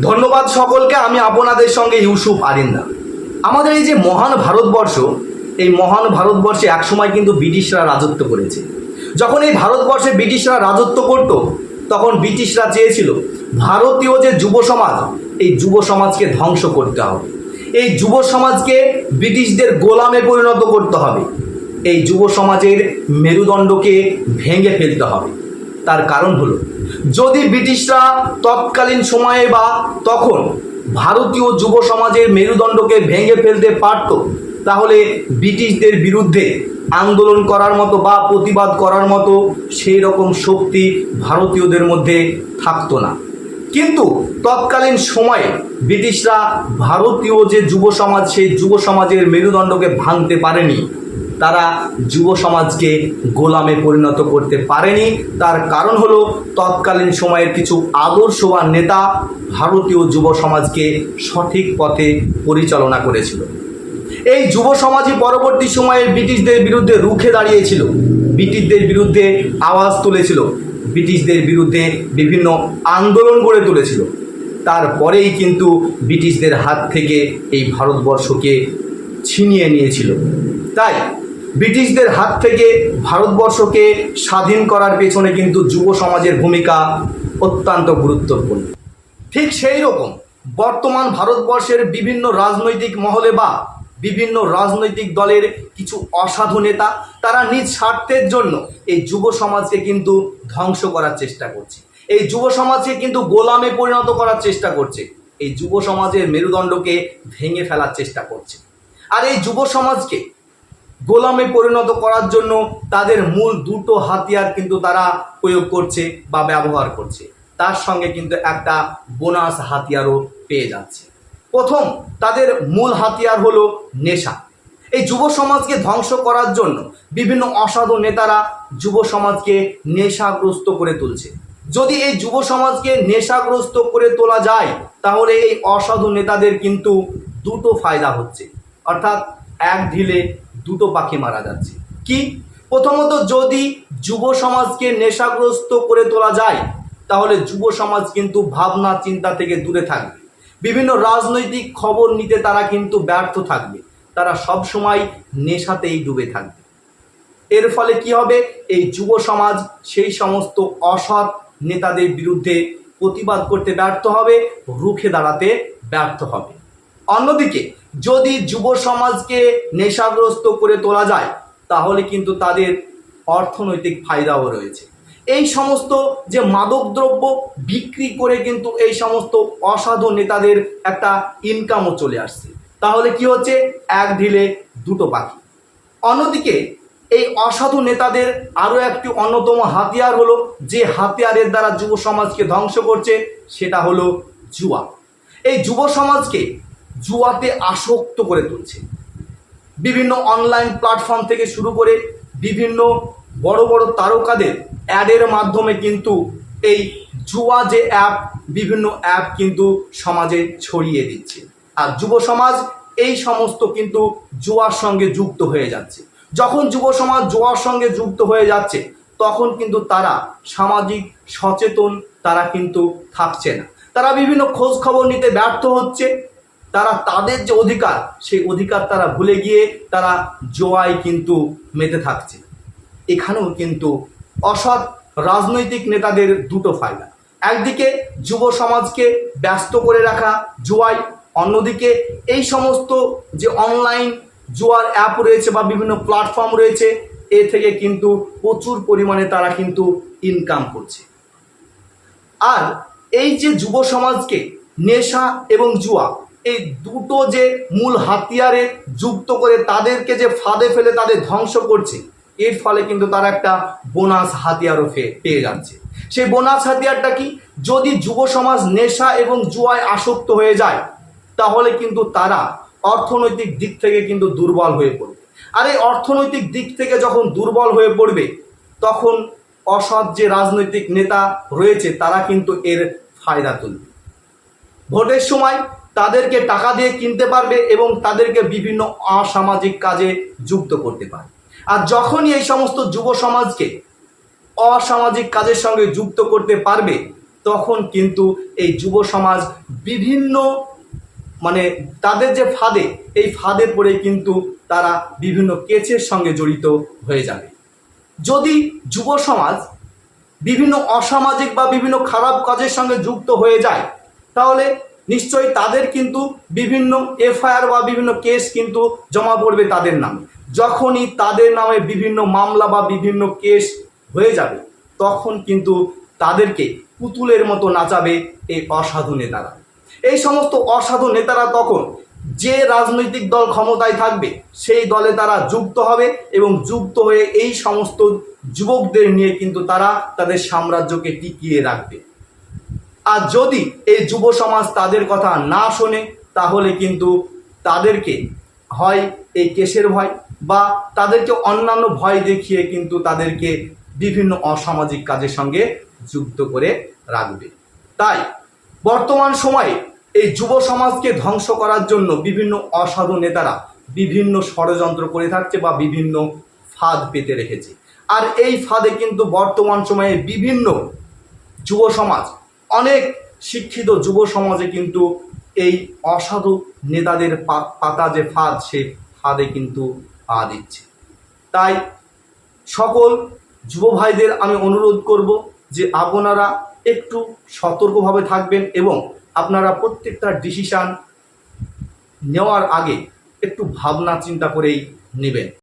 ধন্যবাদ সকলকে। আমি আপনাদের সঙ্গে ইউসুফ আরিন্দা। আমাদের এই যে মহান ভারতবর্ষ, এই মহান ভারতবর্ষে একসময় কিন্তু ব্রিটিশরা রাজত্ব করেছে। যখন এই ভারতবর্ষে ব্রিটিশরা রাজত্ব করত, তখন ব্রিটিশরা চেয়েছিল ভারতীয় যে যুব সমাজ, এই যুব সমাজকে ধ্বংস করতে হবে। এই যুব সমাজকে ব্রিটিশদের গোলামে পরিণত করতে হবে। এই যুব সমাজের মেরুদণ্ডকে ভেঙে ফেলতে হবে। তার কারণ হলো, যদি ব্রিটিশরা তৎকালীন সময়ে বা তখন ভারতীয় যুব সমাজের মেরুদণ্ডকে ভেঙে ফেলতে পারত, তাহলে ব্রিটিশদের বিরুদ্ধে আন্দোলন করার মতো বা প্রতিবাদ করার মতো সেই রকম শক্তি ভারতীয়দের মধ্যে থাকতো না। কিন্তু তৎকালীন সময়ে ব্রিটিশরা ভারতীয় যে যুব সমাজ, সেই যুব সমাজের মেরুদণ্ডকে ভাঙতে পারেনি। তারা যুব সমাজকে গোলামে পরিণত করতে পারেনি। তার কারণ হলো, তৎকালীন সময়ের কিছু আদর্শবান নেতা ভারতীয় যুব সমাজকে সঠিক পথে পরিচালনা করেছিল। এই যুব সমাজই পরবর্তী সময়ে ব্রিটিশদের বিরুদ্ধে রুখে দাঁড়িয়েছিল, ব্রিটিশদের বিরুদ্ধে আওয়াজ তুলেছিল, ব্রিটিশদের বিরুদ্ধে বিভিন্ন আন্দোলন গড়ে তুলেছিল। তারপরেই কিন্তু ব্রিটিশদের হাত থেকে এই ভারতবর্ষকে ছিনিয়ে নিয়েছিল। তাই ব্রিটিশদের হাত থেকে ভারতবর্ষকে স্বাধীন করার পেছনে কিন্তু যুব সমাজের ভূমিকা অত্যন্ত গুরুত্বপূর্ণ। ঠিক সেই রকম বর্তমান ভারতবর্ষের বিভিন্ন রাজনৈতিক মহলে বা বিভিন্ন রাজনৈতিক দলের কিছু অসাধু নেতা, তারা নিজ স্বার্থের জন্য এই যুব সমাজকে কিন্তু ধ্বংস করার চেষ্টা করছে। এই যুব সমাজকে কিন্তু গোলামে পরিণত করার চেষ্টা করছে। এই যুব সমাজের মেরুদণ্ডকে ভেঙে ফেলার চেষ্টা করছে। আর এই যুব সমাজকে গোলামে পরিণত করার জন্য তাদের মূল দুটো হাতিয়ার কিন্তু তারা প্রয়োগ করছে বা ব্যবহার করছে। তার সঙ্গে কিন্তু একটা বোনাস হাতিয়ারও পেয়ে যাচ্ছে। প্রথম তাদের মূল হাতিয়ার হলো নেশা। এই যুব সমাজকে ধ্বংস করার জন্য বিভিন্ন অসাধু নেতারা যুব সমাজকে নেশাগ্রস্ত করে তুলছে। যদি এই যুব সমাজকে নেশাগ্রস্ত করে তোলা যায়, তাহলে এই অসাধু নেতাদের কিন্তু দুটো ফায়দা হচ্ছে, অর্থাৎ এক ঢিলে দুটো পাখি মারা যাচ্ছে। কি? প্রথমত, যদি যুব সমাজকে নেশাগ্রস্ত করে তোলা যায়, তাহলে যুব সমাজ কিন্তু ভাবনা চিন্তা থেকে দূরে থাকবে। বিভিন্ন রাজনৈতিক খবর নিতে তারা কিন্তু ব্যর্থ থাকবে। তারা সব সময় নেশাতেই ডুবে থাকবে। এর ফলে কি হবে? এই যুব সমাজ সেই সমস্ত অসৎ নেতাদের বিরুদ্ধে প্রতিবাদ করতে ব্যর্থ হবে, রুখে দাঁড়াতে ব্যর্থ হবে। অন্যদিকে যদি যুব সমাজকে নেশাগ্রস্ত করে তোলা যায়, তাহলে কিন্তু তাদের অর্থনৈতিক ফায়দাও রয়েছে। এই সমস্ত যে মাদকদ্রব্য বিক্রি করে কিন্তু এই সমস্ত অসাধু নেতাদের একটা ইনকামও চলে আসছে। তাহলে কি হচ্ছে? এক ঢিলে দুটো পাখি। অন্যদিকে এই অসাধু নেতাদের আরও একটি অন্যতম হাতিয়ার হলো, যে হাতিয়ারের দ্বারা যুব সমাজকে ধ্বংস করছে, সেটা হলো জুয়া। এই যুব সমাজকে জুয়াতে আসক্ত করে তুলছে। বিভিন্ন অনলাইন প্ল্যাটফর্ম থেকে শুরু করে বিভিন্ন বড় বড় তারকাদের অ্যাডের মাধ্যমে কিন্তু এই জুয়া যে অ্যাপ, বিভিন্ন অ্যাপ কিন্তু সমাজে ছড়িয়ে দিচ্ছে। আর যুব সমাজ এই সমস্ত কিন্তু জুয়ার সঙ্গে যুক্ত হয়ে যাচ্ছে। যখন যুব সমাজ জুয়ার সঙ্গে যুক্ত হয়ে যাচ্ছে, তখন কিন্তু তারা সামাজিক সচেতন তারা কিন্তু থাকছে না। তারা বিভিন্ন খোঁজ খবর নিতে ব্যর্থ হচ্ছে। তারা তাদের যে অধিকার, সেই অধিকার তারা ভুলে গিয়ে তারা জুয়ায় কিন্তু মেতে থাকছে। এখানেও কিন্তু অসৎ রাজনৈতিক নেতাদের দুটো ফায়দা। একদিকে যুব সমাজকে ব্যস্ত করে রাখা জুয়ায়, অন্যদিকে এই সমস্ত যে অনলাইন জুয়ার অ্যাপ রয়েছে বা বিভিন্ন প্ল্যাটফর্ম রয়েছে, এ থেকে কিন্তু প্রচুর পরিমাণে তারা কিন্তু ইনকাম করছে। আর এই যে যুব সমাজকে নেশা এবং জুয়া, এই দুটো যে মূল হাতিয়ারে যুক্ত করে তাদেরকে যে ফাঁদে ফেলে তাদের ধ্বংস করছে, এর ফলে কিন্তু তারা একটা বোনাস হাতিয়ারও পেয়ে যাচ্ছে। সেই বোনাস হাতিয়ারটা কি? যদি যুব সমাজ নেশা এবং জুয়ায় আসক্ত হয়ে যায়, তাহলে কিন্তু তারা অর্থনৈতিক দিক থেকে কিন্তু দুর্বল হয়ে পড়বে। আর এই অর্থনৈতিক দিক থেকে যখন দুর্বল হয়ে পড়বে, তখন অসৎ যে রাজনৈতিক নেতা রয়েছে তারা কিন্তু এর ফায়দা তুলবে। ভোটের সময় তাদেরকে টাকা দিয়ে কিনতে পারবে এবং তাদেরকে বিভিন্ন অসামাজিক কাজে যুক্ত করতে পারবে। আর যখনই এই সমস্ত যুব সমাজকে অসামাজিক কাজের সঙ্গে যুক্ত করতে পারবে, তখন কিন্তু এই যুব সমাজ বিভিন্ন মানে তাদের যে ফাঁদে, এই ফাঁদে পড়ে কিন্তু তারা বিভিন্ন কেসের সঙ্গে জড়িত হয়ে যাবে। যদি যুব সমাজ বিভিন্ন অসামাজিক বা বিভিন্ন খারাপ কাজের সঙ্গে যুক্ত হয়ে যায়, তাহলে নিশ্চয়ই তাদের কিন্তু বিভিন্ন এফআইআর বা বিভিন্ন কেস কিন্তু জমা পড়বে তাদের নামে। যখনই তাদের নামে বিভিন্ন মামলা বা বিভিন্ন কেস হয়ে যাবে, তখন কিন্তু তাদেরকে পুতুলের মতো নাচাবে এই অসাধু নেতারা। এই সমস্ত অসাধু নেতারা তখন যে রাজনৈতিক দল ক্ষমতায় থাকবে সেই দলে তারা যুক্ত হবে এবং যুক্ত হয়ে এই সমস্ত যুবকদের নিয়ে কিন্তু তারা তাদের সাম্রাজ্যকে টিকিয়ে রাখবে। আর যদি এই যুব সমাজ তাদের কথা না শোনে, তাহলে কিন্তু তাদেরকে হয় এই কেসের ভয় বা তাদেরকে অন্যান্য ভয় দেখিয়ে কিন্তু তাদেরকে বিভিন্ন অসামাজিক কাজের সঙ্গে যুক্ত করে রাখবে। তাই বর্তমান সময়ে এই যুব সমাজকে ধ্বংস করার জন্য বিভিন্ন অসাধু নেতারা বিভিন্ন ষড়যন্ত্র করে থাকছে বা বিভিন্ন ফাঁদ পেতে রেখেছে। আর এই ফাঁদে কিন্তু বর্তমান সময়ে বিভিন্ন যুব সমাজ, অনেক শিক্ষিত যুব সমাজে কিন্তু এই অসাধু নেতাদের পাতা যে ফাঁদ, সে ফাঁদে কিন্তু পা দিচ্ছে। তাই সকল যুব ভাইদের আমি অনুরোধ করব যে আপনারা একটু সতর্কভাবে থাকবেন এবং আপনারা প্রত্যেকটা ডিসিশান নেওয়ার আগে একটু ভাবনা চিন্তা করেই নেবেন।